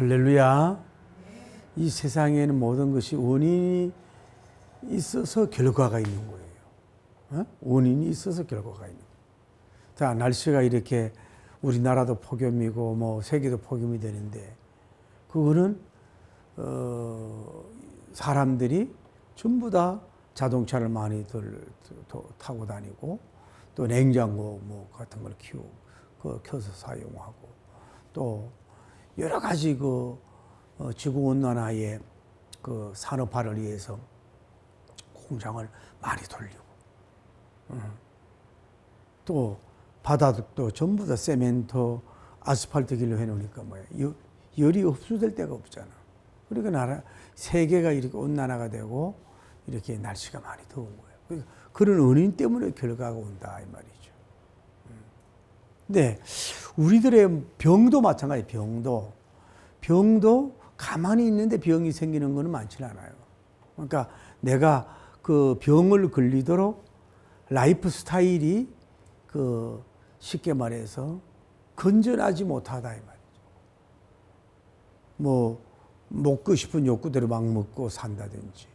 할렐루야. 이 세상에는 모든 것이 원인이 있어서 결과가 있는 거예요. 원인이 있어서 결과가 있는 거예요. 자, 날씨가 이렇게 우리나라도 폭염이고 뭐 세계도 폭염이 되는데 그거는 사람들이 전부 다 자동차를 많이 타고 다니고 또 냉장고 뭐 같은 걸 켜서 사용하고 또 여러 가지 지구 온난화의 그 산업화를 위해서 공장을 많이 돌리고 또 바다도 전부 다 세멘트 아스팔트 길로 해놓으니까 뭐야 열이 흡수될 데가 없잖아. 그러니까 세계가 이렇게 온난화가 되고 이렇게 날씨가 많이 더운 거예요. 그런 원인 때문에 결과가 온다 이 말이죠. 근데 우리들의 병도 마찬가지. 병도 가만히 있는데 병이 생기는 것은 많지는 않아요. 그러니까 내가 그 병을 걸리도록 라이프 스타일이 쉽게 말해서 건전하지 못하다 이 말이죠. 뭐 먹고 싶은 욕구대로 막 먹고 산다든지,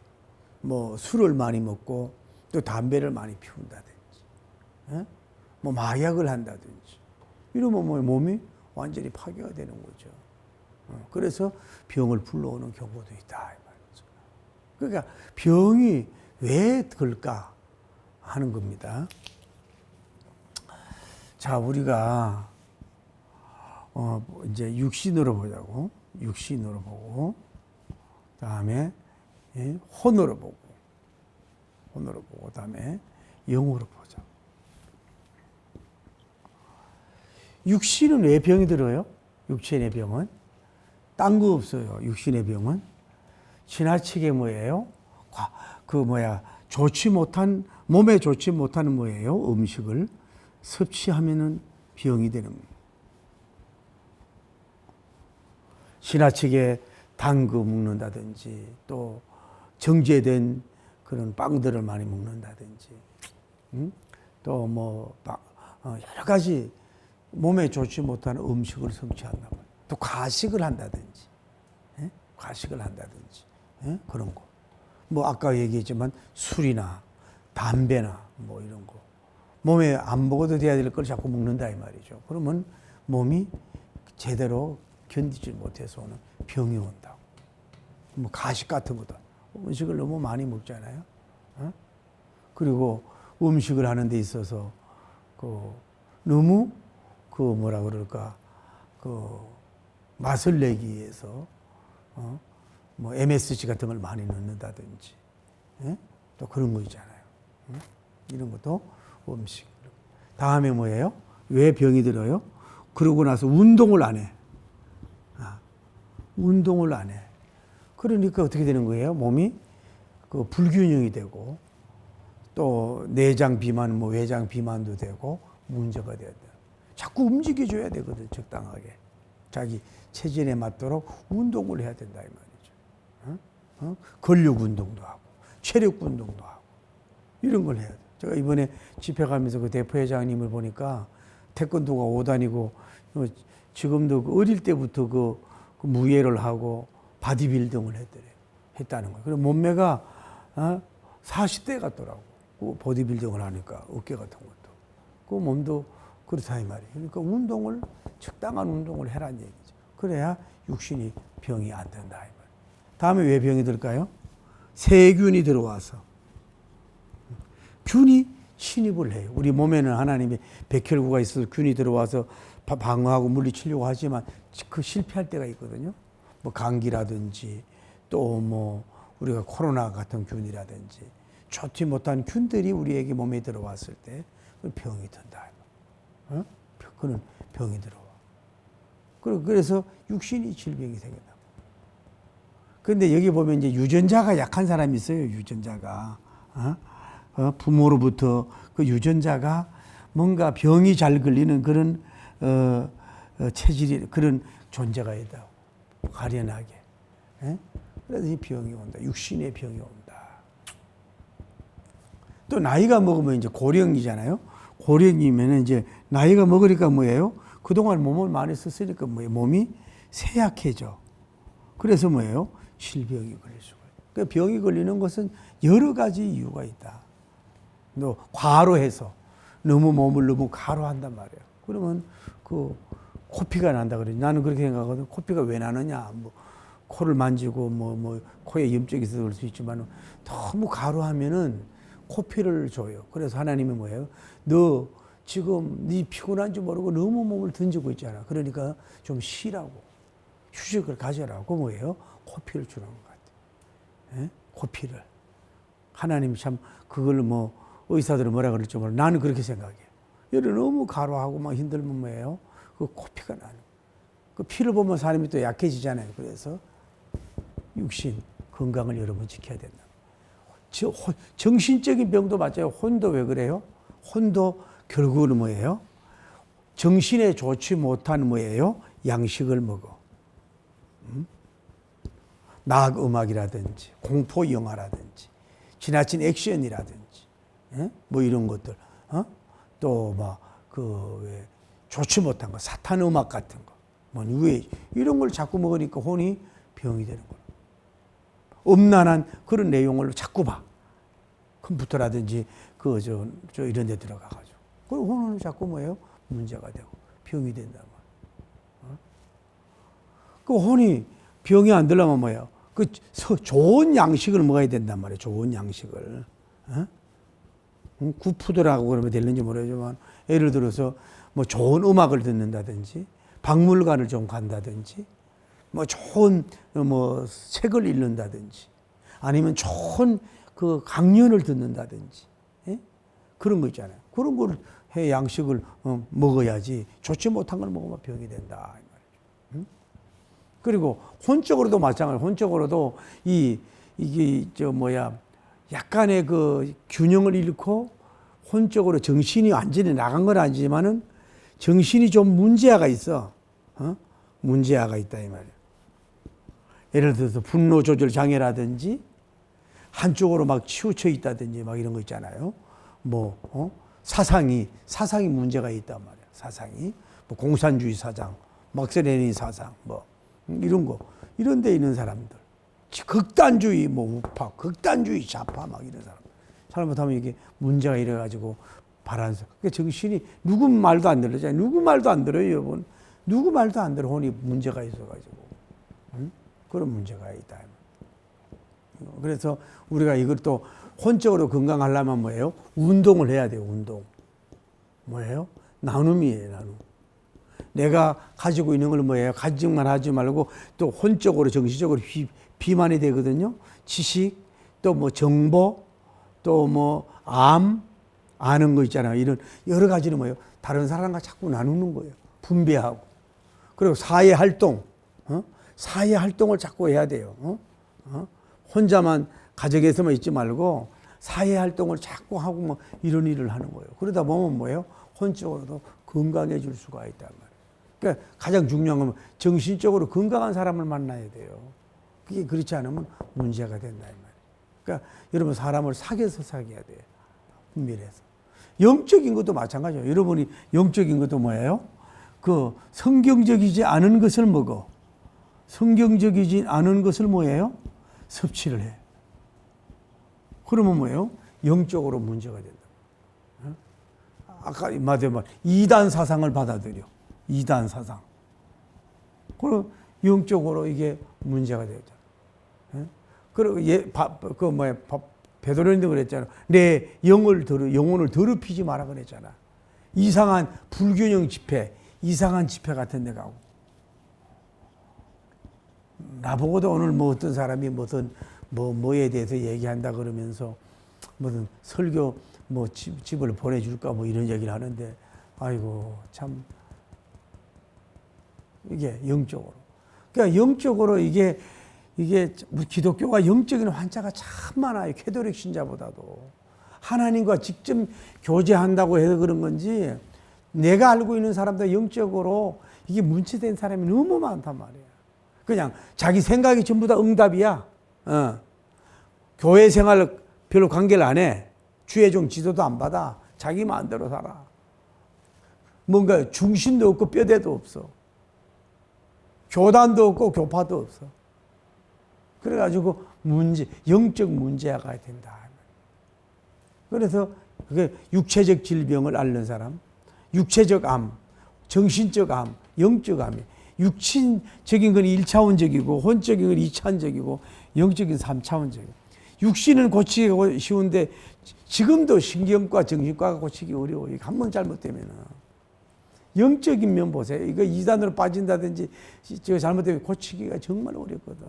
뭐 술을 많이 먹고 또 담배를 많이 피운다든지, 뭐 마약을 한다든지 이러면 뭐 몸이 완전히 파괴가 되는 거죠. 그래서 병을 불러오는 경우도 있다 이 말이죠. 그러니까 병이 왜 들까 하는 겁니다. 자, 우리가 이제 육신으로 보자고. 육신으로 보고, 다음에 혼으로 보고, 다음에 영으로 보자. 육신은 왜 병이 들어요? 육신의 병은 딴 거 없어요. 육신의 병은 지나치게 뭐예요? 몸에 좋지 못한 뭐예요? 음식을 섭취하면은 병이 되는 거예요. 지나치게 단 거 먹는다든지 또 정제된 그런 빵들을 많이 먹는다든지 또 뭐 여러 가지 몸에 좋지 못한 음식을 섭취한단 말이에요. 또 과식을 한다든지 그런 거. 뭐 아까 얘기했지만 술이나 담배나 뭐 이런 거 몸에 안 먹어도 돼야 될 걸 자꾸 먹는다 이 말이죠. 그러면 몸이 제대로 견디지 못해서 오는 병이 온다고. 뭐 가식 같은 것도 음식을 너무 많이 먹잖아요. 그리고 음식을 하는 데 있어서 너무 뭐라 그럴까 맛을 내기 위해서 뭐 MSG 같은 걸 많이 넣는다든지 또 그런 거 있잖아요. 이런 것도 음식. 다음에 뭐예요? 왜 병이 들어요? 그러고 나서 운동을 안 해. 운동을 안 해. 그러니까 어떻게 되는 거예요? 몸이 불균형이 되고 또 내장 비만, 뭐 외장 비만도 되고 문제가 돼야 돼. 자꾸 움직여줘야 되거든, 적당하게. 자기 체질에 맞도록 운동을 해야 된다 이 말이죠. 근력 운동도 하고 체력 운동도 하고 이런 걸 해야 돼. 제가 이번에 집회 가면서 그 대표회장님을 보니까 태권도가 5단이고 지금도 어릴 때부터 그 무예를 하고 바디빌딩을 했다는 거예요. 그리고 몸매가 40대 같더라고. 보디빌딩을 하니까 어깨 같은 것도. 그 몸도 그렇다 이 말이에요. 그러니까 운동을 적당한 운동을 해라는 얘기죠. 그래야 육신이 병이 안 된다 이 말이에요. 다음에 왜 병이 들까요? 세균이 들어와서 균이 침입을 해요. 우리 몸에는 하나님이 백혈구가 있어서 균이 들어와서 방어하고 물리치려고 하지만 그 실패할 때가 있거든요. 뭐 감기라든지 또 뭐 우리가 코로나 같은 균이라든지 좋지 못한 균들이 우리에게 몸에 들어왔을 때 병이 든다. 그런 병이 들어와. 그래서 육신이 질병이 생긴다. 그런데 여기 보면 이제 유전자가 약한 사람이 있어요. 유전자가 부모로부터 그 유전자가 뭔가 병이 잘 걸리는 그런 체질이 그런 존재가 있다. 가련하게. 그래서 이 병이 온다. 육신의 병이 온다. 또 나이가 먹으면 이제 고령이잖아요. 고령이면 이제 나이가 먹으니까 뭐예요? 그동안 몸을 많이 썼으니까 뭐예요? 몸이 쇠약해져. 그래서 뭐예요? 질병이 걸릴 수가 있어요. 그러니까 병이 걸리는 것은 여러 가지 이유가 있다. 너 과로해서 너무 몸을 너무 과로한단 말이에요. 그러면 그 코피가 난다 그래. 나는 그렇게 생각하거든. 코피가 왜 나느냐? 뭐 코를 만지고 뭐 코에 염증이 있어서 그럴 수 있지만 너무 과로하면은 코피를 줘요. 그래서 하나님이 뭐예요? 너 지금 네 피곤한 줄 모르고 너무 몸을 던지고 있잖아. 그러니까 좀 쉬라고 휴식을 가져라고 뭐예요? 코피를 주는 것 같아. 예? 코피를. 하나님이 참 그걸 뭐 의사들은 뭐라 그럴지 몰라. 나는 그렇게 생각해요. 얘를 너무 과로하고 막 힘들면 뭐예요? 그 코피가 나는. 그 피를 보면 사람이 또 약해지잖아요. 그래서 육신 건강을 여러분 지켜야 된다. 정신적인 병도 맞아요. 혼도 왜 그래요? 혼도 결국은 뭐예요? 정신에 좋지 못한 뭐예요? 양식을 먹어. 나악 음악이라든지 공포 영화라든지 지나친 액션이라든지 뭐 이런 것들 또 막 그 왜 좋지 못한 거 사탄 음악 같은 거 뭐 이런 걸 자꾸 먹으니까 혼이 병이 되는 거예요. 음란한 그런 내용을 자꾸 봐. 컴퓨터라든지 저 이런 데 들어가가지고. 그리고 혼은 자꾸 뭐예요? 문제가 되고 병이 된단 말이에요. 그 혼이 병이 안 들려면 뭐예요? 그 좋은 양식을 먹어야 된단 말이에요. 좋은 양식을. 굿푸드라고 그러면 되는지 모르지만 예를 들어서 뭐 좋은 음악을 듣는다든지 박물관을 좀 간다든지 뭐 좋은 뭐 책을 읽는다든지 아니면 좋은 그 강연을 듣는다든지 그런 거 있잖아요. 그런 걸 해 양식을 먹어야지 좋지 못한 걸 먹으면 병이 된다 이 말이죠. 그리고 혼적으로도 마찬가지예요. 혼적으로도 이게 약간의 그 균형을 잃고 혼적으로 정신이 완전히 나간 건 아니지만은 정신이 좀 문제아가 있어. 문제아가 있다 이 말이에요. 예를 들어서 분노 조절 장애라든지 한쪽으로 막 치우쳐 있다든지 막 이런 거 있잖아요. 사상이 문제가 있단 말이에요. 사상이 뭐 공산주의 사상, 막스레닌 사상 뭐 이런 거 이런 데 있는 사람들 극단주의 뭐 우파, 극단주의 좌파 막 이런 사람 잘못하면 이게 문제가 이래가지고 바란서. 그러니까 정신이 누구 말도 안 들리잖아요. 누구 말도 안 들어요, 여러분. 누구 말도 안 들어 혼이 문제가 있어가지고 그런 문제가 있다. 그래서 우리가 이걸 또 혼적으로 건강하려면 뭐예요? 운동을 해야 돼요. 운동. 뭐예요? 나눔이에요. 나눔. 내가 가지고 있는 걸 뭐예요? 가지만 하지 말고 또 혼적으로 정신적으로 비만이 되거든요. 지식, 또 뭐 정보, 또 뭐 아는 거 있잖아요. 이런 여러 가지는 뭐예요? 다른 사람과 자꾸 나누는 거예요. 분배하고. 그리고 사회 활동, 사회 활동을 자꾸 해야 돼요. 혼자만 가정에서만 있지 말고 사회 활동을 자꾸 하고 뭐 이런 일을 하는 거예요. 그러다 보면 뭐예요? 혼적으로도 건강해질 수가 있단 말이에요. 그러니까 가장 중요한 건 정신적으로 건강한 사람을 만나야 돼요. 그게 그렇지 않으면 문제가 된다 이 말이에요. 그러니까 여러분 사람을 사귀어서 사귀어야 돼요. 분별해서. 영적인 것도 마찬가지예요. 여러분이 영적인 것도 뭐예요? 그 성경적이지 않은 것을 먹어. 성경적이지 않은 것을 뭐예요? 섭취를 해. 그러면 뭐예요? 영적으로 문제가 된다. 아까 말한 이단 사상을 받아들여. 이단 사상. 그럼 영적으로 이게 문제가 되잖아. 그리고 베드로님도 그랬잖아. 내 영혼을 더럽히지 마라 그랬잖아. 이상한 불균형 집회, 이상한 집회 같은 데 가고. 나보고도 오늘 뭐 어떤 사람이 무슨 뭐에 대해서 얘기한다 그러면서 무슨 설교 뭐 집을 보내줄까 뭐 이런 얘기를 하는데 아이고 참 이게 영적으로. 그러니까 영적으로 이게 기독교가 영적인 환자가 참 많아요. 캐톨릭 신자보다도. 하나님과 직접 교제한다고 해서 그런 건지 내가 알고 있는 사람들 영적으로 이게 문제된 사람이 너무 많단 말이에요. 그냥 자기 생각이 전부 다 응답이야. 교회 생활 별로 관계를 안 해. 주의 종 지도도 안 받아. 자기 마음대로 살아. 뭔가 중심도 없고 뼈대도 없어. 교단도 없고 교파도 없어. 그래가지고 영적 문제가 된다. 그래서 그게 육체적 질병을 앓는 사람, 육체적 암, 정신적 암, 영적 암이 육신적인 건 1차원적이고 혼적인 건 2차원적이고 영적인 3차원적이고 육신은 고치기 쉬운데 지금도 신경과 정신과가 고치기 어려워. 이거 한 번 잘못되면은 영적인 면 보세요. 이거 이단으로 빠진다든지 저 잘못되면 고치기가 정말 어렵거든.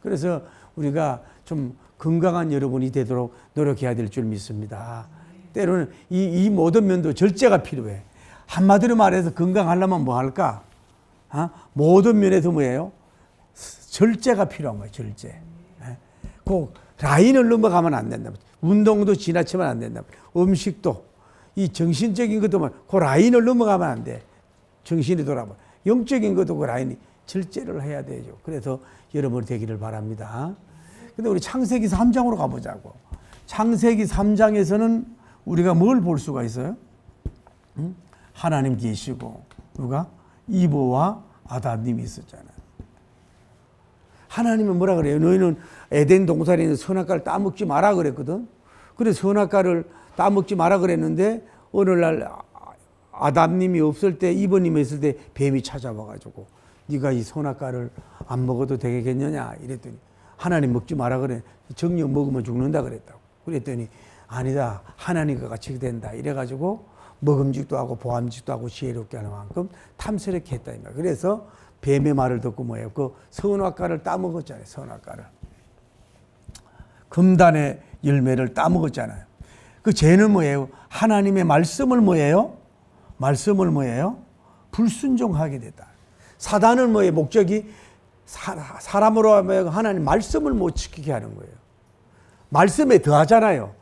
그래서 우리가 좀 건강한 여러분이 되도록 노력해야 될 줄 믿습니다. 때로는 이 모든 면도 절제가 필요해. 한마디로 말해서 건강하려면 뭐 할까? 모든 면에서 뭐예요? 절제가 필요한 거예요. 절제. 그 라인을 넘어가면 안 된다. 운동도 지나치면 안 된다. 음식도 이 정신적인 것도 그 라인을 넘어가면 안 돼. 정신이 돌아봐. 영적인 것도 그 라인이 절제를 해야 되죠. 그래서 여러분 되기를 바랍니다. 근데 우리 창세기 3장으로 가보자고. 창세기 3장에서는 우리가 뭘 볼 수가 있어요? 하나님 계시고 누가? 이브와 아담님이 있었잖아요. 하나님은 뭐라 그래요? 너희는 에덴 동산에 있는 선악과를 따먹지 마라 그랬거든. 그래서 선악과를 따먹지 마라 그랬는데 어느 날 아담님이 없을 때 이브님이 있을 때 뱀이 찾아와가지고 네가 이 선악과를 안 먹어도 되겠느냐 이랬더니 하나님 먹지 마라 그래. 정령 먹으면 죽는다 그랬다고. 그랬더니 아니다. 하나님과 같이 된다. 이래가지고 먹음직도 하고 보암직도 하고 지혜롭게 하는 만큼 탐스럽게 했다. 그래서 뱀의 말을 듣고 뭐예요? 그 선악과를 따먹었잖아요. 선악과를. 금단의 열매를 따먹었잖아요. 그 죄는 뭐예요? 하나님의 말씀을 뭐예요? 말씀을 뭐예요? 불순종하게 됐다. 사단은 뭐예요? 목적이 사람으로 하면 하나님 말씀을 못 지키게 하는 거예요. 말씀에 더하잖아요.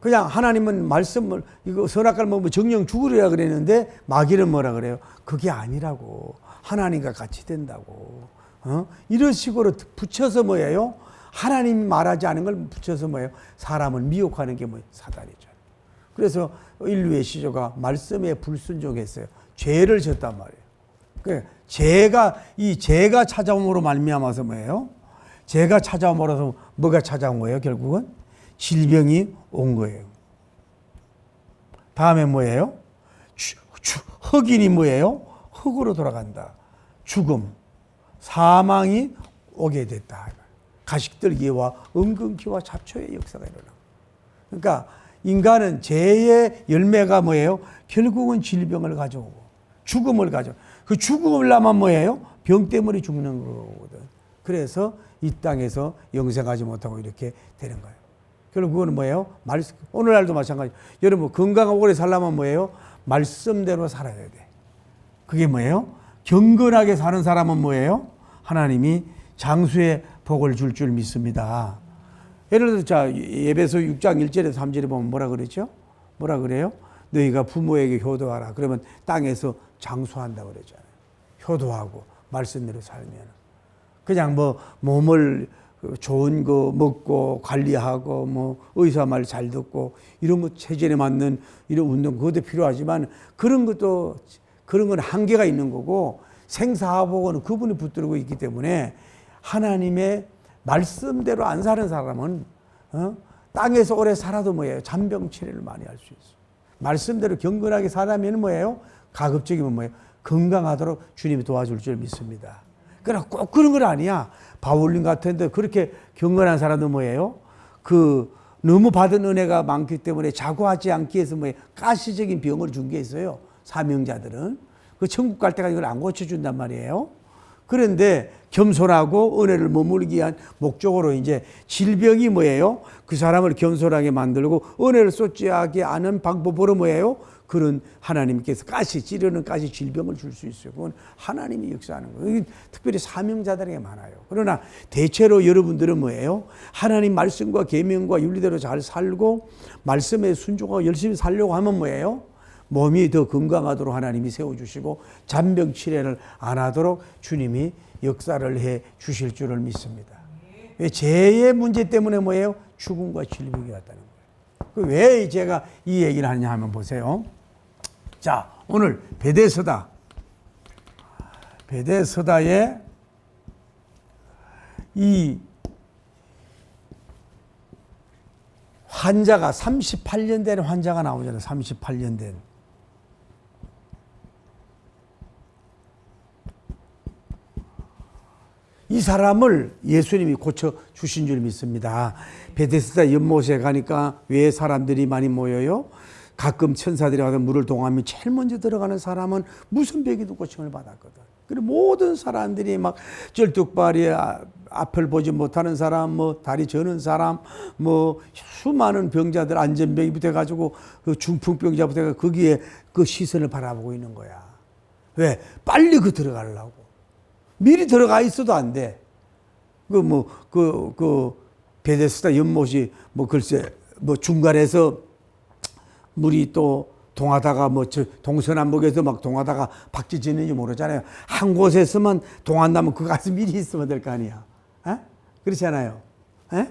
그냥 하나님은 말씀을 이거 선악과를 먹으면 정령 죽으리라 그랬는데 마귀는 뭐라 그래요? 그게 아니라고. 하나님과 같이 된다고. 이런 식으로 붙여서 뭐예요? 하나님이 말하지 않은 걸 붙여서 뭐예요? 사람을 미혹하는 게 뭐예요? 사단이죠. 그래서 인류의 시조가 말씀에 불순종했어요. 죄를 졌단 말이에요. 이 죄가 찾아옴으로 말미암아서 뭐예요? 죄가 찾아옴으로서 뭐가 찾아온 거예요? 결국은 질병이 온 거예요. 다음에 뭐예요? 흑인이 뭐예요? 흑으로 돌아간다. 죽음, 사망이 오게 됐다. 가식들기와 은근기와 잡초의 역사가 일어나. 그러니까 인간은 죄의 열매가 뭐예요? 결국은 질병을 가져오고 죽음을 가져오고 그 죽음을 나면 뭐예요? 병 때문에 죽는 거거든. 그래서 이 땅에서 영생하지 못하고 이렇게 되는 거예요. 결국은 뭐예요? 오늘날도 마찬가지. 여러분 건강하고 오래 살려면 뭐예요? 말씀대로 살아야 돼. 그게 뭐예요? 경건하게 사는 사람은 뭐예요? 하나님이 장수의 복을 줄 줄 믿습니다. 예를 들어 자 에베소 6장 1절에서 3절에 보면 뭐라 그랬죠? 뭐라 그래요? 너희가 부모에게 효도하라. 그러면 땅에서 장수한다 그러잖아요. 효도하고 말씀대로 살면 그냥 뭐 몸을 좋은 거 먹고 관리하고 뭐 의사 말 잘 듣고 이런 거 체질에 맞는 이런 운동 그것도 필요하지만 그런 건 한계가 있는 거고 생사하복은 그분이 붙들고 있기 때문에 하나님의 말씀대로 안 사는 사람은 땅에서 오래 살아도 뭐예요? 잔병치레를 많이 할 수 있어요. 말씀대로 경건하게 살아면 뭐예요? 가급적이면 뭐예요? 건강하도록 주님이 도와줄 줄 믿습니다. 그러나 꼭 그런 건 아니야. 바울님 같은데 그렇게 경건한 사람도 뭐예요? 너무 받은 은혜가 많기 때문에 자고하지 않기 위해서 뭐예요? 가시적인 병을 준 게 있어요. 사명자들은. 그 천국 갈 때까지 이걸 안 고쳐준단 말이에요. 그런데 겸손하고 은혜를 머물기 위한 목적으로 이제 질병이 뭐예요? 그 사람을 겸손하게 만들고 은혜를 쏟지 않은 방법으로 뭐예요? 그런 하나님께서 찌르는 가시 질병을 줄 수 있어요. 그건 하나님이 역사하는 거예요. 특별히 사명자들에게 많아요. 그러나 대체로 여러분들은 뭐예요? 하나님 말씀과 계명과 윤리대로 잘 살고 말씀에 순종하고 열심히 살려고 하면 뭐예요? 몸이 더 건강하도록 하나님이 세워주시고 잔병치레를 안 하도록 주님이 역사를 해 주실 줄을 믿습니다. 왜 죄의 문제 때문에 뭐예요? 죽음과 질병이 왔다는 거예요. 왜 제가 이 얘기를 하느냐 하면 보세요. 자, 오늘 베데스다의 이 환자가 38년 된 환자가 나오잖아요. 38년 된. 이 사람을 예수님이 고쳐 주신 줄 믿습니다. 베데스다 연못에 가니까 왜 사람들이 많이 모여요? 가끔 천사들이 와서 물을 동하면 제일 먼저 들어가는 사람은 무슨 병이든 고침을 받았거든. 그리고 모든 사람들이 막 절뚝발이 앞을 보지 못하는 사람, 뭐 다리 저는 사람, 뭐 수많은 병자들, 안전병이부터 해가지고 그 중풍병자부터 해가지고 거기에 그 시선을 바라보고 있는 거야. 왜? 빨리 그 들어가려고. 미리 들어가 있어도 안 돼. 베데스다 연못이 글쎄 중간에서 물이 또 동하다가 동서남북에서 막 동하다가 박쥐지는지 모르잖아요. 한 곳에서만 동한다면 그 가서 미리 있으면 될 거 아니야. 에? 그렇잖아요. 에?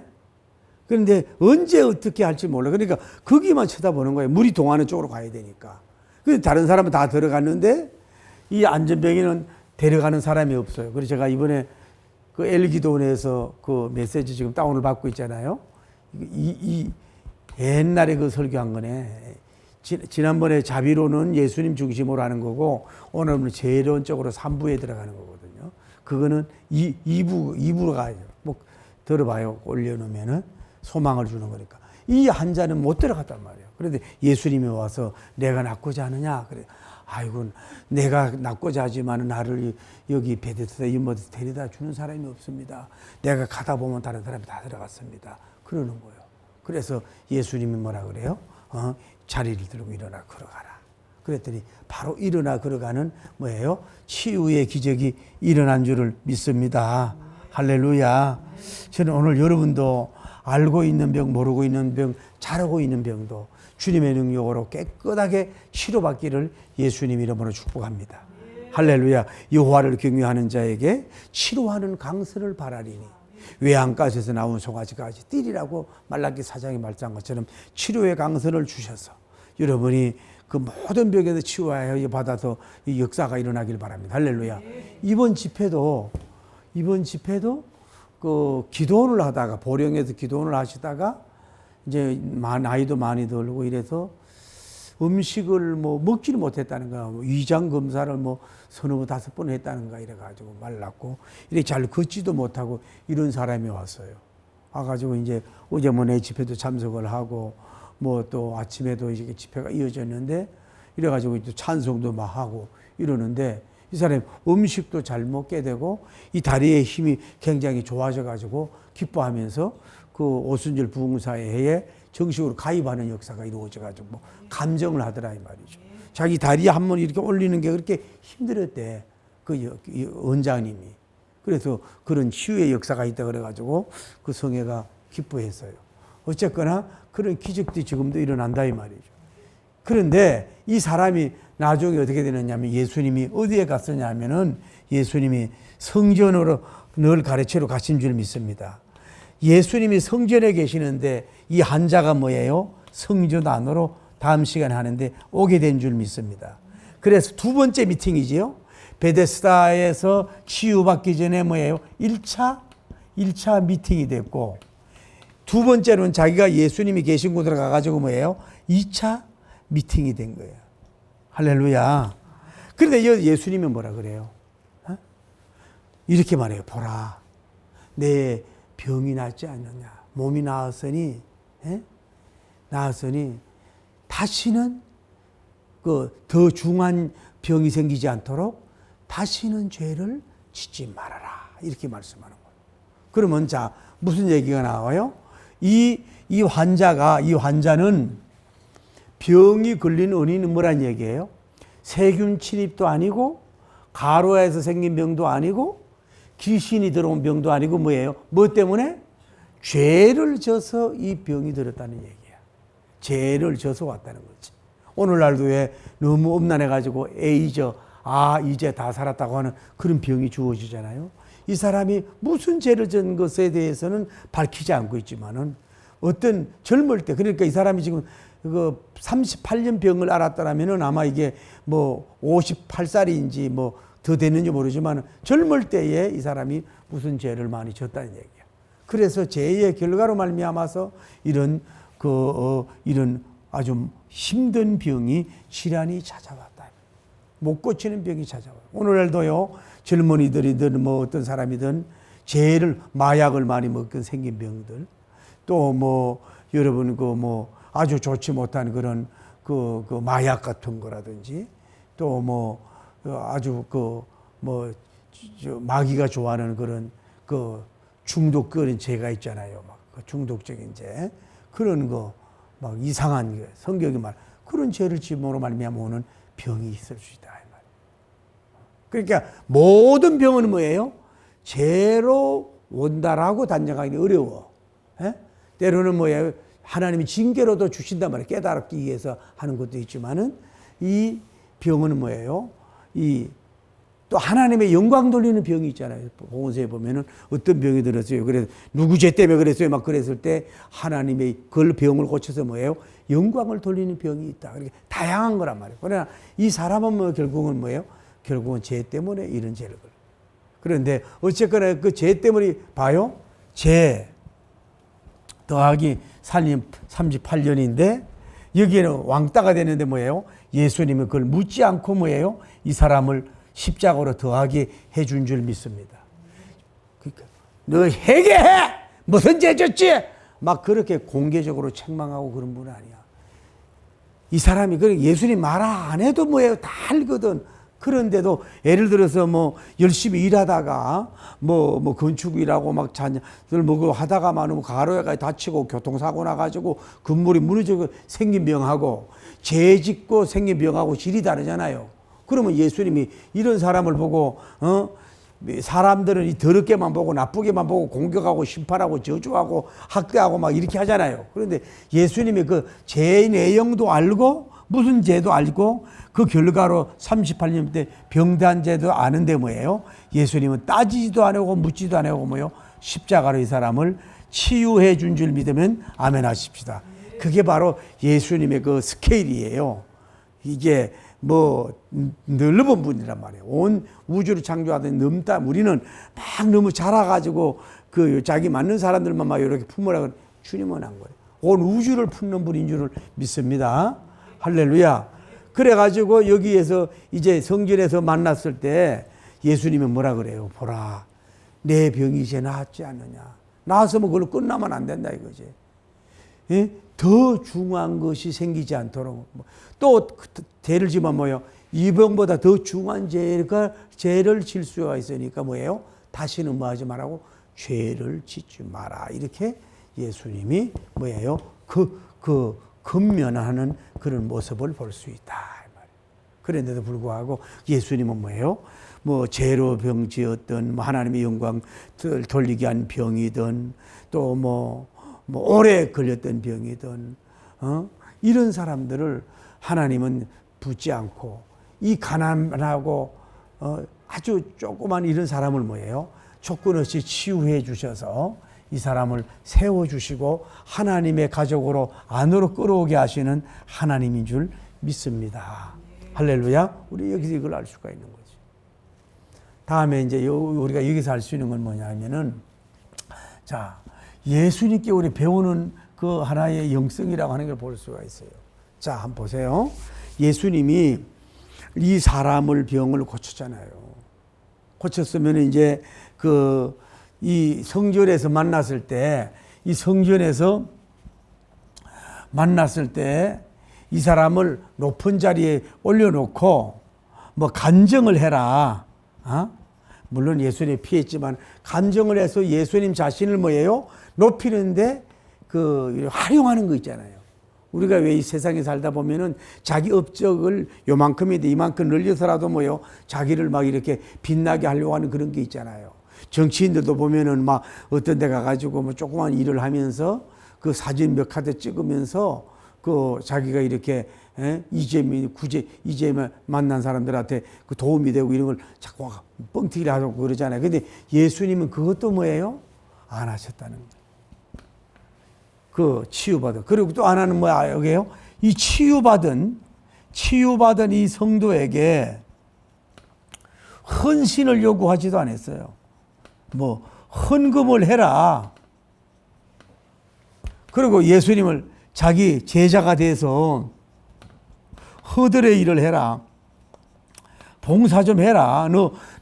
그런데 언제 어떻게 할지 몰라. 그러니까 거기만 쳐다보는 거예요. 물이 동하는 쪽으로 가야 되니까. 근데 다른 사람은 다 들어갔는데 이 안전병에는 데려가는 사람이 없어요. 그래서 제가 이번에 그 엘기도원에서 그 메시지 지금 다운을 받고 있잖아요. 옛날에 그 설교한 거네. 지난번에 자비로는 예수님 중심으로 하는 거고, 오늘은 재론적으로 3부에 들어가는 거거든요. 그거는 2부로 가요. 들어봐요. 올려놓으면은 소망을 주는 거니까. 이 환자는 못 들어갔단 말이에요. 그런데 예수님이 와서 내가 낫고자 하느냐? 그래. 아이고, 내가 낫고자 하지만 나를 여기 베데스다 연못에 데려다 주는 사람이 없습니다. 내가 가다 보면 다른 사람이 다 들어갔습니다. 그러는 거예요. 그래서 예수님이 뭐라 그래요? 자리를 들고 일어나 걸어가라. 그랬더니 바로 일어나 걸어가는 뭐예요? 치유의 기적이 일어난 줄을 믿습니다. 할렐루야. 저는 오늘 여러분도 알고 있는 병, 모르고 있는 병, 잘하고 있는 병도 주님의 능력으로 깨끗하게 치료받기를 예수님 이름으로 축복합니다. 할렐루야. 여호와를 경외하는 자에게 치료하는 강선을 바라리니 외양가에서 나온 송아지까지 띠리라고 말라기 4장에 말한 것처럼 치료의 강선을 주셔서 여러분이 그 모든 병에서 치유하여 받아서 이 역사가 일어나길 바랍니다. 할렐루야. 이번 집회도 그 기도원을 하다가 보령에서 기도원을 하시다가 이제 나이도 많이 들고 이래서 음식을 먹지를 못했다는 거야. 위장 검사를 서너 번 다섯 번 했다는 거야. 이래가지고 말랐고 이렇게 잘 걷지도 못하고 이런 사람이 왔어요. 와가지고 이제 어제 내 집회도 참석을 하고 또 아침에도 이렇게 집회가 이어졌는데 이래가지고 또 찬송도 막 하고 이러는데 이 사람이 음식도 잘 먹게 되고 이 다리의 힘이 굉장히 좋아져가지고 기뻐하면서 그 오순절 부흥사회에 정식으로 가입하는 역사가 이루어져가지고 감정을 하더라 이 말이죠. 자기 다리에 한번 이렇게 올리는 게 그렇게 힘들었대. 그 원장님이. 그래서 그런 치유의 역사가 있다 그래가지고 그 성회가 기뻐했어요. 어쨌거나 그런 기적들이 지금도 일어난다 이 말이죠. 그런데 이 사람이 나중에 어떻게 되느냐면 예수님이 어디에 갔었냐 하면은 예수님이 성전으로 늘 가르치러 가신 줄 믿습니다. 예수님이 성전에 계시는데 이 환자가 뭐예요? 성전 안으로 다음 시간에 하는데 오게 된 줄 믿습니다. 그래서 두 번째 미팅이지요. 베데스다에서 치유받기 전에 뭐예요? 1차 미팅이 됐고 두 번째로는 자기가 예수님이 계신 곳으로 가가지고 뭐예요? 2차 미팅이 된 거예요. 할렐루야. 그런데 예수님이 뭐라 그래요? 이렇게 말해요. 보라, 내 병이 낫지 않느냐. 몸이 나았으니 다시는 더 중한 병이 생기지 않도록 다시는 죄를 짓지 말아라. 이렇게 말씀하는 거예요. 그러면 자, 무슨 얘기가 나와요? 이 환자는 병이 걸린 원인은 뭐란 얘기예요? 세균 침입도 아니고 가로에서 생긴 병도 아니고 귀신이 들어온 병도 아니고 뭐예요? 뭐 때문에? 죄를 져서 이 병이 들었다는 얘기야. 죄를 져서 왔다는 거지. 오늘날도 왜 너무 엄난해가지고 이제 다 살았다고 하는 그런 병이 주어지잖아요. 이 사람이 무슨 죄를 진 것에 대해서는 밝히지 않고 있지만은 어떤 젊을 때, 그러니까 이 사람이 지금 38년 병을 앓았더라면은 아마 이게 58살인지 더 됐는지 모르지만 젊을 때에 이 사람이 무슨 죄를 많이 졌다는 얘기야. 그래서 죄의 결과로 말미암아서 이런 이런 아주 힘든 병이 질환이 찾아왔다. 못 고치는 병이 찾아와요. 오늘날도요, 젊은이들이든 뭐 어떤 사람이든 죄를, 마약을 많이 먹던 생긴 병들, 또 뭐 여러분 아주 좋지 못한 그런 마약 같은 거라든지, 또 뭐 아주 마귀가 좋아하는 그런 중독 그런 죄가 있잖아요. 막 중독적인 죄, 그런 거 막 이상한 성경이 말 그런 죄를 지음으로 말미암아 오는 병이 있을 수 있다. 그러니까 모든 병은 뭐예요? 죄로 온다라고 단정하기 어려워. 에? 때로는 뭐예요? 하나님이 징계로도 주신단 말이에요. 깨달기 위해서 하는 것도 있지만은 이 병은 뭐예요? 또 하나님의 영광 돌리는 병이 있잖아요. 복음서에 보면은 어떤 병이 들었어요. 그래서 누구 죄 때문에 그랬어요. 막 그랬을 때 하나님의 그 병을 고쳐서 뭐예요? 영광을 돌리는 병이 있다. 그러니까 다양한 거란 말이에요. 그러나 이 사람은 결국은 뭐예요? 결국은 죄 때문에 이런 죄를 걸어요. 그런데 어쨌거나 그 죄 때문에 봐요. 죄 더하기 살림 38년인데 여기에는 왕따가 되는데 뭐예요? 예수님은 그걸 묻지 않고 뭐예요? 이 사람을 십자가로 더하게 해준 줄 믿습니다. 그러니까 너 회개해! 무슨 죄 졌지? 막 그렇게 공개적으로 책망하고 그런 분은 아니야. 이 사람이 예수님 말 안 해도 뭐예요? 다 알거든. 그런데도 예를 들어서 뭐 열심히 일하다가 뭐 건축 일하고 막 자녀들 뭐 하다가 많으면 가로에가 다치고 교통사고 나가지고 건물이 무너지고 생긴 병하고 죄 짓고 생긴 병하고 질이 다르잖아요. 그러면 예수님이 이런 사람을 보고 사람들은 이 더럽게만 보고 나쁘게만 보고 공격하고 심판하고 저주하고 학대하고 막 이렇게 하잖아요. 그런데 예수님이 그 죄의 내용도 알고 무슨 죄도 알고 그 결과로 38년 때 병단 죄도 아는데 뭐예요? 예수님은 따지지도 안 하고 묻지도 안 하고 뭐예요? 십자가로 이 사람을 치유해 준 줄 믿으면 아멘 하십시다. 그게 바로 예수님의 그 스케일이에요. 이게 뭐 넓은 분이란 말이에요. 온 우주를 창조하던 넘다 우리는 막 너무 자라가지고 그 자기 맞는 사람들만 막 이렇게 품으라고 주님은 한 거예요. 온 우주를 품는 분인 줄을 믿습니다. 할렐루야. 그래가지고 여기에서 이제 성전에서 만났을 때 예수님은 뭐라 그래요? 보라, 내 병이 이제 나았지 않느냐. 나았으면 그걸로 끝나면 안 된다 이거지. 예? 더 중요한 것이 생기지 않도록. 또 죄를 지면 뭐예요? 이 병보다 더 중요한 죄를 질 수가 있으니까 뭐예요? 다시는 뭐 하지 말라고? 죄를 짓지 마라. 이렇게 예수님이 뭐예요? 근면하는 그런 모습을 볼 수 있다. 그런데도 불구하고 예수님은 뭐예요? 뭐 죄로 병지었던 뭐 하나님의 영광 돌리게 한 병이든 또 뭐 오래 걸렸던 병이든 이런 사람들을 하나님은 붙지 않고 이 가난하고 아주 조그만 이런 사람을 뭐예요? 조건 없이 치유해 주셔서 이 사람을 세워주시고 하나님의 가족으로 안으로 끌어오게 하시는 하나님인 줄 믿습니다. 할렐루야. 우리 여기서 이걸 알 수가 있는 거지. 다음에 이제 우리가 여기서 알 수 있는 건 뭐냐면은 자, 예수님께 우리 배우는 그 하나의 영성이라고 하는 걸 볼 수가 있어요. 자, 한번 보세요. 예수님이 이 사람을 병을 고쳤잖아요. 고쳤으면 이제 이 성전에서 만났을 때, 이 성전에서 만났을 때 이 사람을 높은 자리에 올려놓고 뭐 간증을 해라. 물론 예수님이 피했지만 간증을 해서 예수님 자신을 뭐예요? 높이는데 활용하는 거 있잖아요. 우리가 왜 이 세상에 살다 보면은 자기 업적을 요만큼인데 이만큼 늘려서라도 뭐요? 자기를 막 이렇게 빛나게 하려고 하는 그런 게 있잖아요. 정치인들도 보면은 막 어떤 데 가가지고 뭐 조그만 일을 하면서 그 사진 몇 카드 찍으면서 자기가 이렇게 이재명 만난 사람들한테 그 도움이 되고 이런 걸 자꾸 뻥튀기를 하고 그러잖아요. 근데 예수님은 그것도 뭐예요? 안 하셨다는 거예요. 치유받은. 그리고 또 하나는 뭐야, 여기에요? 이 치유받은 이 성도에게 헌신을 요구하지도 않았어요. 뭐 헌금을 해라. 그리고 예수님을 자기 제자가 돼서 허들의 일을 해라. 봉사 좀 해라.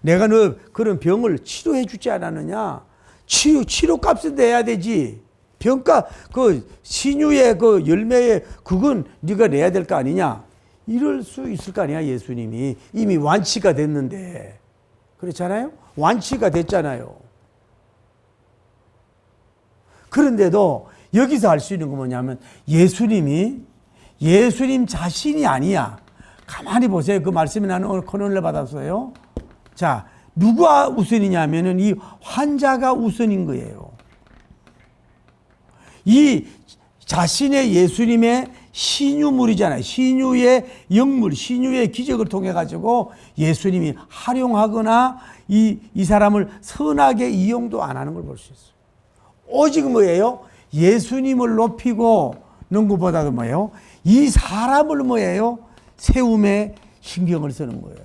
내가 너 그런 병을 치료해 주지 않았느냐? 치료 값은 내야 되지. 병가 그 신유의 그 열매의 그건 네가 내야 될 거 아니냐? 이럴 수 있을 거 아니야. 예수님이 이미 완치가 됐는데. 그렇잖아요? 완치가 됐잖아요. 그런데도 여기서 알 수 있는 건 뭐냐면 예수님 자신이 아니야. 가만히 보세요. 그 말씀이 나는 오늘 코너를 받았어요. 자, 누가 우선이냐면은 이 환자가 우선인 거예요. 이 자신의 예수님의 신유물이잖아요. 신유의 영물, 신유의 기적을 통해 가지고 예수님이 활용하거나 이 사람을 선하게 이용도 안 하는 걸 볼 수 있어요. 오직 뭐예요? 예수님을 높이고 는 것보다도 뭐예요? 이 사람을 뭐예요? 세움에 신경을 쓰는 거예요.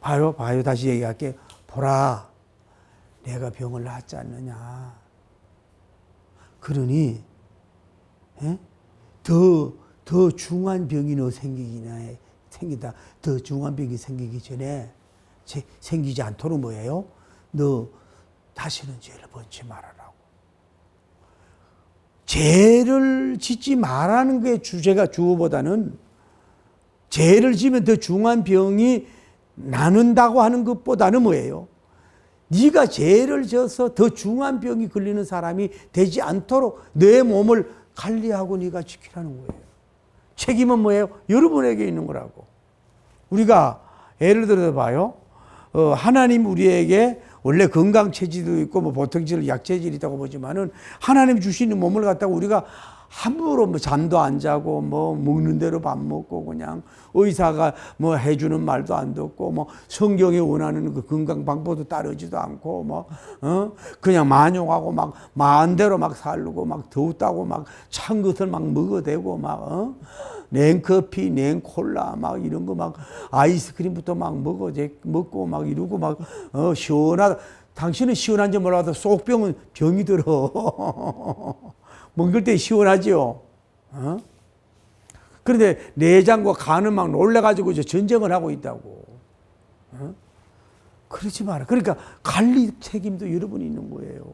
봐요. 다시 얘기할게요. 보라, 내가 병을 낫지 않느냐. 그러니 더 중한 병이 너 생긴다. 더 중한 병이 생기기 전에 생기지 않도록 뭐예요? 너 다시는 죄를 범치 말아라고. 죄를 짓지 말라는 게 주어보다는 죄를 지면 더 중한 병이 나는다고 하는 것보다는 뭐예요? 네가 죄를 져서 더 중한 병이 걸리는 사람이 되지 않도록 내 몸을 관리하고 네가 지키라는 거예요. 책임은 뭐예요? 여러분에게 있는 거라고. 우리가 예를 들어서 봐요. 하나님 우리에게 원래 건강체질도 있고 뭐 보통질, 약체질이 있다고 보지만은 하나님 주시는 몸을 갖다가 우리가 함부로 뭐 잠도 안 자고 뭐 먹는 대로 밥 먹고 그냥 의사가 뭐 해주는 말도 안 듣고 뭐 성경이 원하는 그 건강 방법도 따르지도 않고 뭐 그냥 만용하고 막 마음대로 막 살고 막 더웠다고 막 찬 것을 막 먹어대고 막 냉커피, 냉콜라 막 이런 거 막 아이스크림부터 막 먹고 막 이러고 막 시원하다. 당신은 시원한지 몰라도 속병은 병이 들어. 먹을 때 시원하지요. 그런데 내장과 간은 막 놀래가지고 전쟁을 하고 있다고. 그러지 마라. 그러니까 관리 책임도 여러분이 있는 거예요.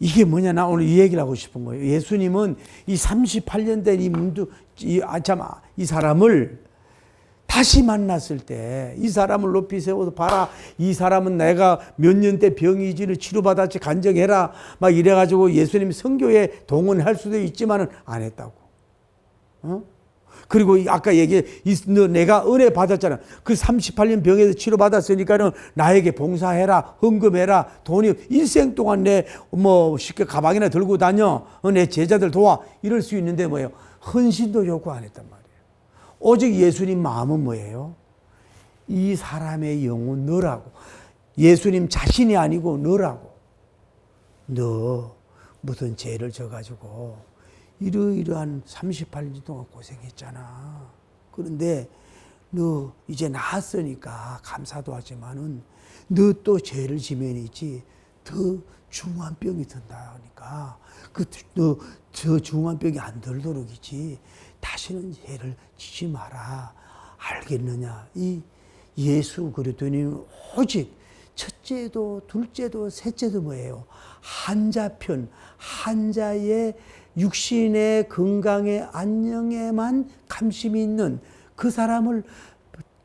이게 뭐냐, 나 오늘 이 얘기를 하고 싶은 거예요. 예수님은 이 38년 된 이 사람을 다시 만났을 때 이 사람을 높이 세워서 봐라. 이 사람은 내가 몇 년 때 병이지를 치료받았지 간증해라. 막 이래가지고 예수님이 선교에 동원할 수도 있지만은 안 했다고. 그리고 아까 내가 은혜 받았잖아. 그 38년 병에서 치료받았으니까는 나에게 봉사해라, 헌금해라, 돈이 일생 동안 쉽게 가방이나 들고 다녀, 내 제자들 도와 이럴 수 있는데 뭐예요? 헌신도 요구 안 했단 말이에요. 오직 예수님 마음은 뭐예요? 이 사람의 영혼 너라고. 예수님 자신이 아니고 너라고. 너 무슨 죄를 져가지고 이러이러한 38년 동안 고생했잖아. 그런데 너 이제 나았으니까 감사도 하지만은 너 또 죄를 지면이지 더 중한 병이 든다니까 저 중한 병이 안 들도록이지 다시는 죄를 지지 마라. 알겠느냐? 이 예수 그리스도는 오직 첫째도 둘째도 셋째도 뭐예요? 한자편, 한자의 육신의 건강의 안녕에만 관심이 있는 그 사람을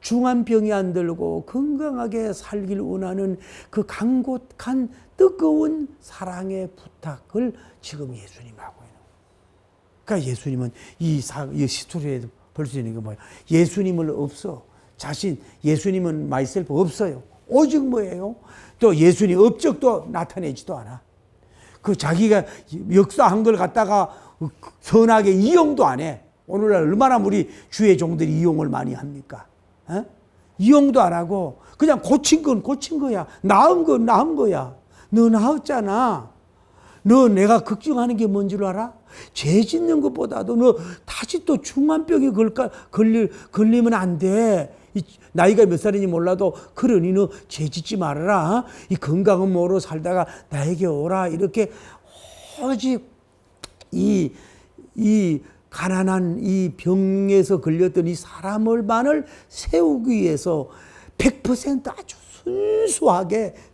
중한 병이 안 들고 건강하게 살길 원하는 그 간곡한 뜨거운 사랑의 부탁을 지금 예수님 하고 있는 거예요. 그러니까 예수님은 이 스토리에도 볼 수 있는 게 뭐예요? 예수님을 예수님은 마이셀프 없어요. 오직 뭐예요? 또 예수님 업적도 나타내지도 않아. 그 자기가 역사한 걸 갖다가 선하게 이용도 안 해. 오늘날 얼마나 우리 주의 종들이 이용을 많이 합니까? 이용도 안 하고 그냥 고친 건 고친 거야. 나은 건 나은 거야. 너 나았잖아. 너 내가 걱정하는 게 뭔 줄 알아? 죄 짓는 것보다도 너 다시 또 중한 병이 걸리면 안 돼. 나이가 몇 살인지 몰라도 그러니 너 죄 짓지 말아라. 이 건강한 몸으로 살다가 나에게 오라. 이렇게 오직 이 가난한 이 병에서 걸렸던 이 사람을만을 세우기 위해서 100% 아주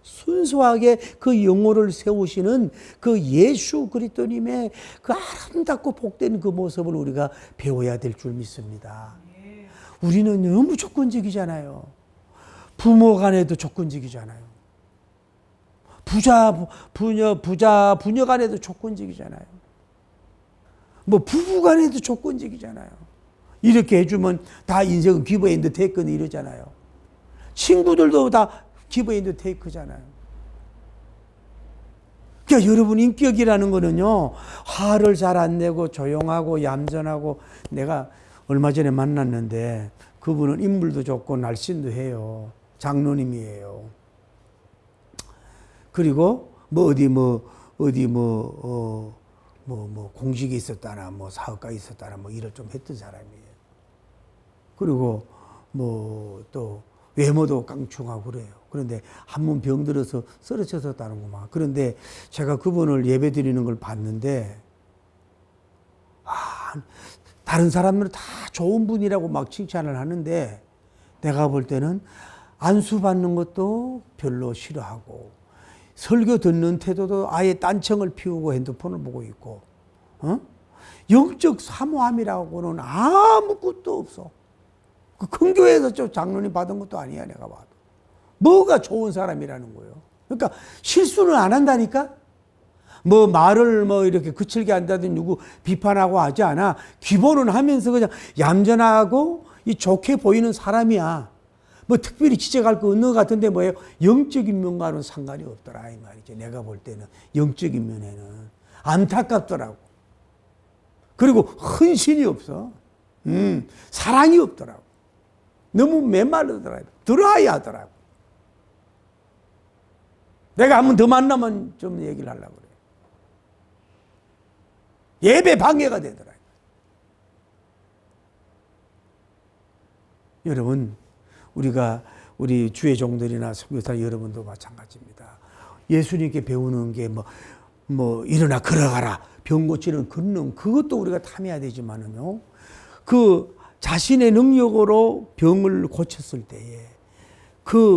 순수하게 그 영혼을 세우시는 그 예수 그리스도님의 그 아름답고 복된 그 모습을 우리가 배워야 될 줄 믿습니다. 우리는 너무 조건적이잖아요. 부모 간에도 조건적이잖아요. 부녀 간에도 조건적이잖아요. 뭐 부부 간에도 조건적이잖아요. 이렇게 해주면 다 인생은 기브 앤드 테이크 이러잖아요. 친구들도 다 기브 앤드 테이크잖아요. 그러니까 여러분 인격이라는 거는요, 화를 잘 안 내고 조용하고 얌전하고, 내가 얼마 전에 만났는데 그분은 인물도 좋고 날씬도 해요. 장로님이에요. 그리고 공직이 있었다나 사업가 있었다나 일을 좀 했던 사람이에요. 그리고 또 외모도 깡충하고 그래요. 그런데 한 번 병들어서 쓰러졌었다는구만. 그런데 제가 그분을 예배 드리는 걸 봤는데, 다른 사람들은 다 좋은 분이라고 막 칭찬을 하는데, 내가 볼 때는 안수 받는 것도 별로 싫어하고, 설교 듣는 태도도 아예 딴청을 피우고 핸드폰을 보고 있고, 영적 사모함이라고는 아무것도 없어. 그 큰 교회에서 좀 장로님 받은 것도 아니야, 내가 봐도. 뭐가 좋은 사람이라는 거예요. 그러니까 실수는 안 한다니까? 말을 이렇게 거칠게 한다든지 누구 비판하고 하지 않아. 기본은 하면서 그냥 얌전하고 좋게 보이는 사람이야. 특별히 지적할 거 없는 것 같은데 뭐예요? 영적인 면과는 상관이 없더라, 이 말이지. 내가 볼 때는 영적인 면에는 안타깝더라고. 그리고 헌신이 없어. 사랑이 없더라고. 너무 메말르더라고. 드라이 하더라고. 내가 한 번 더 만나면 좀 얘기를 하려고 그래. 예배 방해가 되더라고. 여러분, 우리 주의 종들이나 선교사 여러분도 마찬가지입니다. 예수님께 배우는 게 일어나 걸어가라, 병 고치는 걷는, 그것도 우리가 탐해야 되지만은요, 그 자신의 능력으로 병을 고쳤을 때에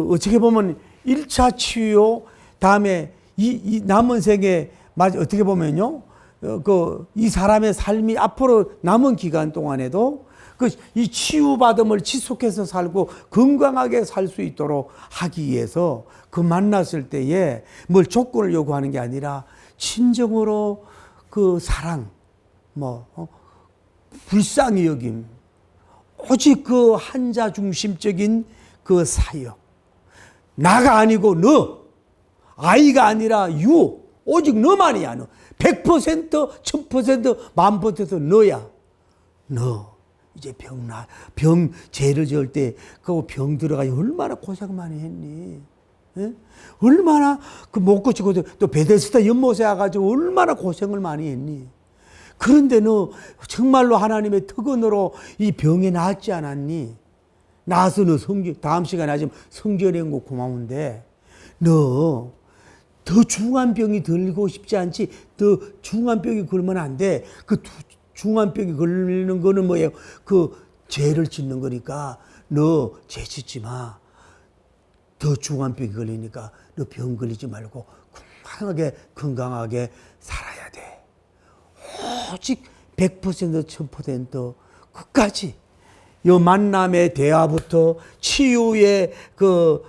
어떻게 보면 1차 치유, 다음에 이 남은 생에 어떻게 보면요, 이 사람의 삶이 앞으로 남은 기간 동안에도 이 치유받음을 지속해서 살고 건강하게 살 수 있도록 하기 위해서 그 만났을 때에 뭘 조건을 요구하는 게 아니라 친정으로 그 사랑, 불쌍히 여김, 오직 그 환자 중심적인 그 사역, 나가 아니고 너, 아이가 아니라 오직 너만이야. 너 100%, 1000%, 10,000% 너야. 너 이제 병 죄를 지을 때 그 병 들어가니 얼마나 고생 많이 했니? 예? 얼마나 못 고치고 또 베데스다 연못에 와가지고 얼마나 고생을 많이 했니? 그런데 너 정말로 하나님의 특언으로 이 병에 나았지 않았니? 나서 너 다음 시간에 하지만 성전에 거 고마운데, 너 더 중한 병이 들고 싶지 않지? 더 중한 병이 걸면 안 돼. 그 중한 병이 걸리는 거는 뭐예요? 그 죄를 짓는 거니까 너 죄 짓지 마. 더 중한 병이 걸리니까 너 병 걸리지 말고 건강하게 살아야 돼. 오직 100%, 1000% 끝까지. 요 만남의 대화부터 치유의 그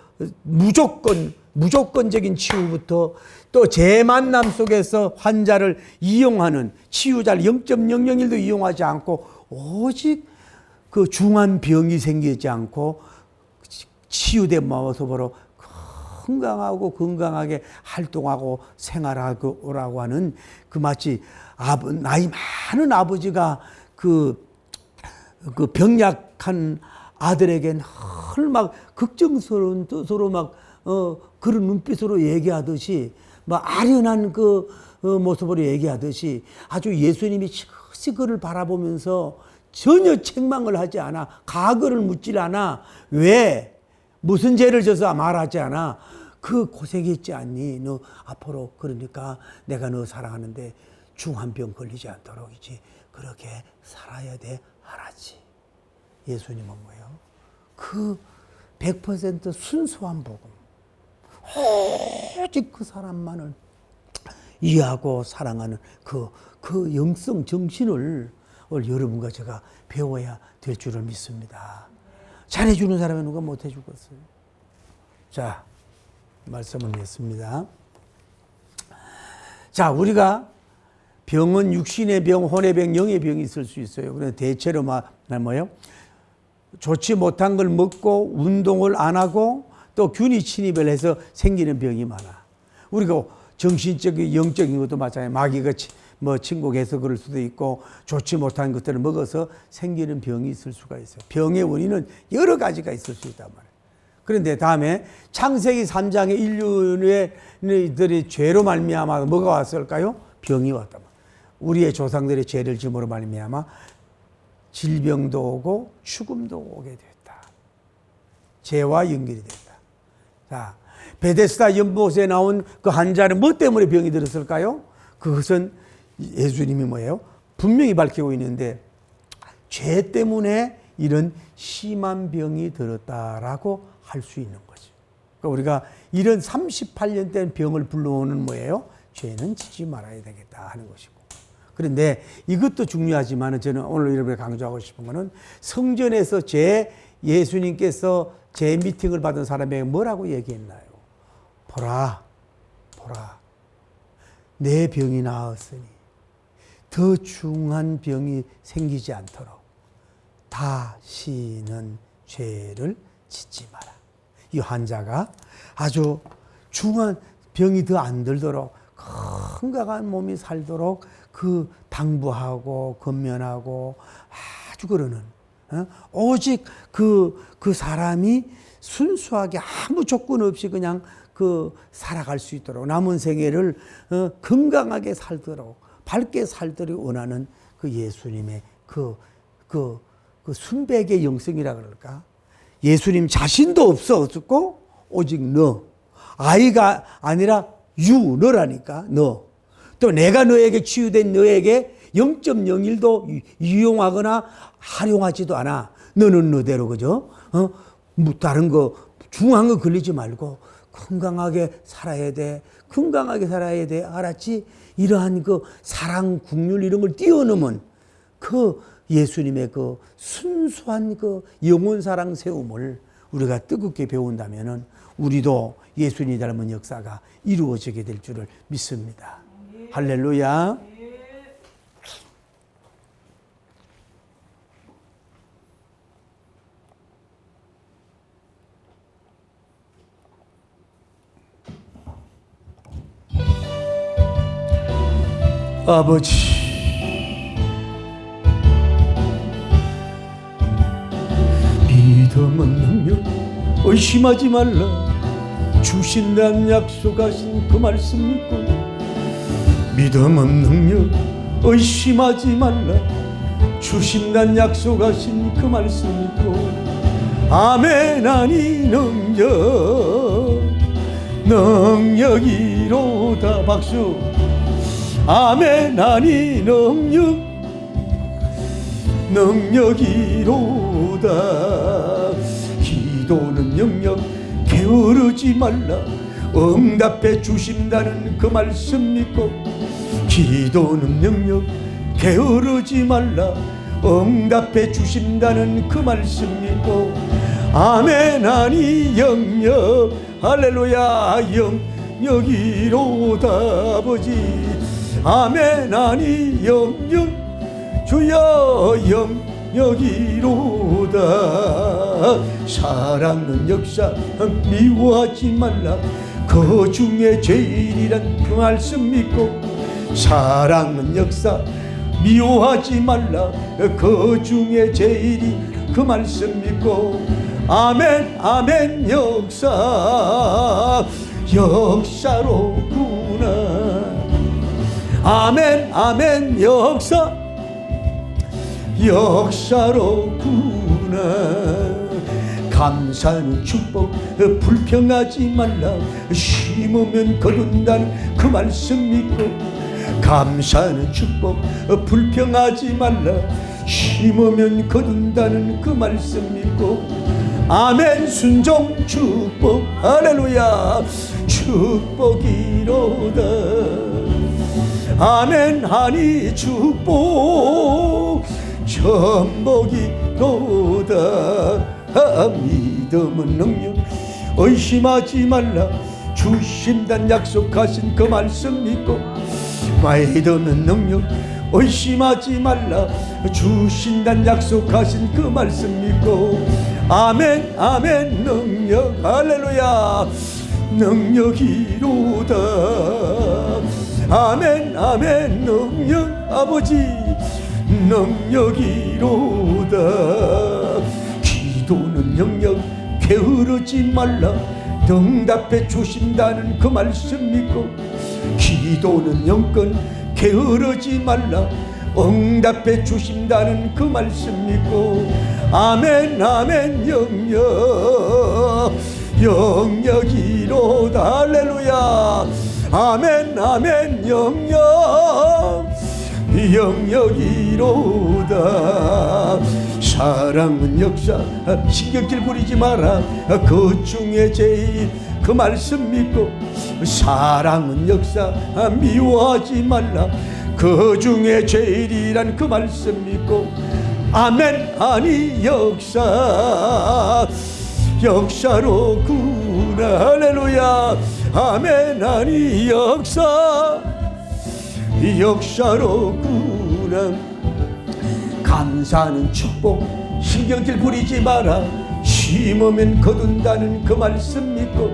무조건적인 치유부터 또 재만남 속에서 환자를 이용하는 치유자를 0.001도 이용하지 않고 오직 그 중한 병이 생기지 않고 치유된 모습으로 건강하게 활동하고 생활하고라고 하는 그 마치 나이 많은 아버지가 그 병약한 아들에게 늘 막 걱정스러운 뜻으로 그런 눈빛으로 얘기하듯이 아련한 그 모습으로 얘기하듯이 아주 예수님이 시시그를 바라보면서 전혀 책망을 하지 않아. 과거를 묻질 않아. 왜? 무슨 죄를 져서 말하지 않아. 그 고생했지 않니? 너 앞으로 그러니까 내가 너 사랑하는데 중한병 걸리지 않도록 이제 그렇게 살아야 돼. 알았지. 예수님은 뭐예요? 그 100% 순수한 복음. 오직 그 사람만을 이해하고 사랑하는 그 영성 정신을 오늘 여러분과 제가 배워야 될 줄을 믿습니다. 잘해주는 사람은 누가 못해주겠어요? 자, 말씀을 맺습니다. 자, 우리가 병은 육신의 병, 혼의 병, 영의 병이 있을 수 있어요. 그런데 대체로 뭐예요? 좋지 못한 걸 먹고 운동을 안 하고 또 균이 침입을 해서 생기는 병이 많아. 우리가 정신적인, 영적인 것도 마찬가지예요. 마귀가 침공해서 그럴 수도 있고 좋지 못한 것들을 먹어서 생기는 병이 있을 수가 있어요. 병의 원인은 여러 가지가 있을 수 있단 말이에요. 그런데 다음에 창세기 3장에 인류들이 죄로 말미암아 뭐가 왔을까요? 병이 왔단 말이에요. 우리의 조상들의 죄를 짐으로 말미암아 질병도 오고 죽음도 오게 됐다. 죄와 연결이 됐다. 자, 베데스다 연못에 나온 그 환자는 뭐 때문에 병이 들었을까요? 그것은 예수님이 뭐예요? 분명히 밝히고 있는데 죄 때문에 이런 심한 병이 들었다라고 할 수 있는 거죠. 그러니까 우리가 이런 38년 된 병을 불러오는 뭐예요? 죄는 지지 말아야 되겠다 하는 것이고. 그런데 이것도 중요하지만 저는 오늘 여러분에게 강조하고 싶은 것은 성전에서 예수님께서 제 미팅을 받은 사람에게 뭐라고 얘기했나요? 보라, 내 병이 나았으니 더 중한 병이 생기지 않도록 다시는 죄를 짓지 마라. 이 환자가 아주 중한 병이 더 안 들도록 건강한 몸이 살도록 그 당부하고 권면하고 아주 그러는 오직 그 사람이 순수하게 아무 조건 없이 그냥 살아갈 수 있도록 남은 생애를 건강하게 살도록 밝게 살도록 원하는 그 예수님의 그 순백의 영성이라 그럴까? 예수님 자신도 없었고 오직 너 아이가 아니라 너라니까 너. 또 내가 너에게 치유된 너에게 0.01도 이용하거나 활용하지도 않아. 너는 너대로 그죠? 다른 거 중요한 거 걸리지 말고 건강하게 살아야 돼. 건강하게 살아야 돼. 알았지? 이러한 그 사랑, 국률 이런 걸 뛰어넘은 그 예수님의 그 순수한 그 영혼 사랑 세움을 우리가 뜨겁게 배운다면은 우리도 예수님 닮은 역사가 이루어지게 될 줄을 믿습니다. 할렐루야. 아버지, 믿음은 능력 의심하지 말라. 주신다는 약속하신 그 말씀 믿고 믿음은 능력 의심하지 말라. 주신다는 약속하신 그 말씀 믿고 아멘. 아니 능력이로다. 박수. 아멘. 아니 능력이로다. 기도는 영역 게으르지 말라. 응답해 주신다는 그 말씀 믿고 기도는 영역 게으르지 말라. 응답해 주신다는 그 말씀 믿고 아멘. 아니 영역 할렐루야 영역이로다. 아버지 아멘. 아니 영역 주여 영역이로다. 사랑은 역사 미워하지 말라. 그 중에 제일이란 그 말씀 믿고 사랑은 역사 미워하지 말라. 그 중에 제일이 그 말씀 믿고 아멘. 아멘. 역사로구나. 아멘. 아멘. 역사로구나. 감사는 축복 불평하지 말라. 심으면 거둔다는 그 말씀 믿고. 감사는 축복 불평하지 말라. 심으면 거둔다는 그 말씀 믿고. 아멘. 순종 축복 할렐루야 축복이로다. 아멘. 하니 축복 전복이로다. 믿음은 능력 의심하지 말라. 주신단 약속하신 그 말씀 믿고. 믿음은 능력 의심하지 말라. 주신단 약속하신 그 말씀 믿고. 아멘. 아멘. 능력 할렐루야 능력이로다. 아멘. 아멘. 능력 아버지 능력이로다. 기도는 영역 게으르지 말라. 응답해 주신다는 그 말씀 믿고. 기도는 영권 게으르지 말라. 응답해 주신다는 그 말씀 믿고. 아멘. 아멘. 영역이로다. 할렐루야 아멘. 아멘. 영역이로다. 사랑은 역사 신경질 부리지 마라. 그 중에 제일 그 말씀 믿고. 사랑은 역사 미워하지 말라. 그 중에 제일이란 그 말씀 믿고. 아멘. 아니 역사로구나. 할렐루야 아멘. 아니 역사로구나. 감사는 축복 신경질 부리지 마라. 심으면 거둔다는 그 말씀 믿고.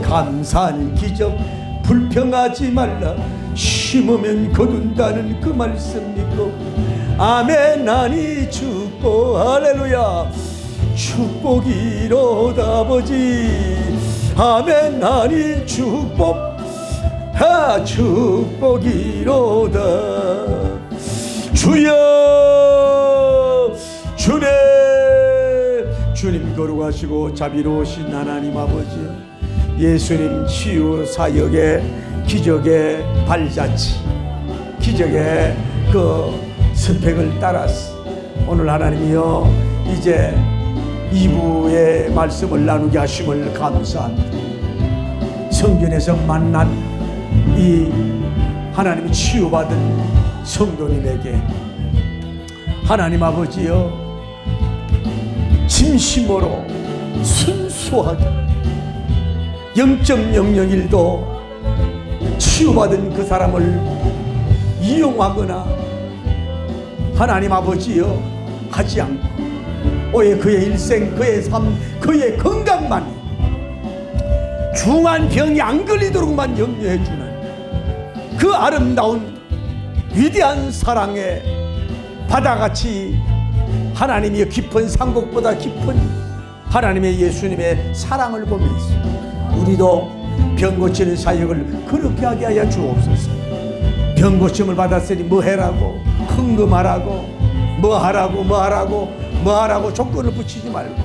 감사는 기적 불평하지 말라. 심으면 거둔다는 그 말씀 믿고. 아멘. 아니 축복 할렐루야 축복이로다. 아버지 아멘. 아니 축복이로다. 주여 주님 거룩하시고 자비로우신 하나님 아버지, 예수님 치유 사역의 기적의 발자취, 기적의 그 스펙을 따라서 오늘 하나님이여 이제 2부의 말씀을 나누게 하심을 감사합니다. 성전에서 만난 이 하나님이 치유받은 성도님에게 하나님 아버지여 진심으로 순수하게 0.001도 치유받은 그 사람을 이용하거나 하나님 아버지여 하지 않고 오해 그의 일생, 그의 삶, 그의 건강만 중한 병이 안 걸리도록만 염려해 주는 그 아름다운 위대한 사랑의 바다같이 하나님의 깊은 산곡보다 깊은 하나님의 예수님의 사랑을 보면서 우리도 병 고치는 사역을 그렇게 하게 하여 주옵소서. 병 고침을 받았으니 뭐 해라고 흥금하라고 뭐 하라고 조건을 붙이지 말고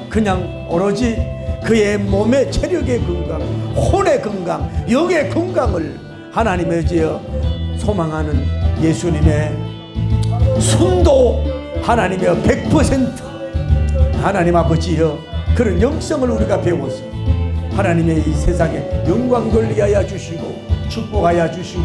그냥 오로지 그의 몸의 체력의 건강, 혼의 건강, 영의 건강을 하나님의 지어 소망하는 예수님의 순도 하나님의 100% 하나님 아버지여 그런 영성을 우리가 배워서 하나님의 이 세상에 영광 돌리게 하여 주시고 축복하여 주시고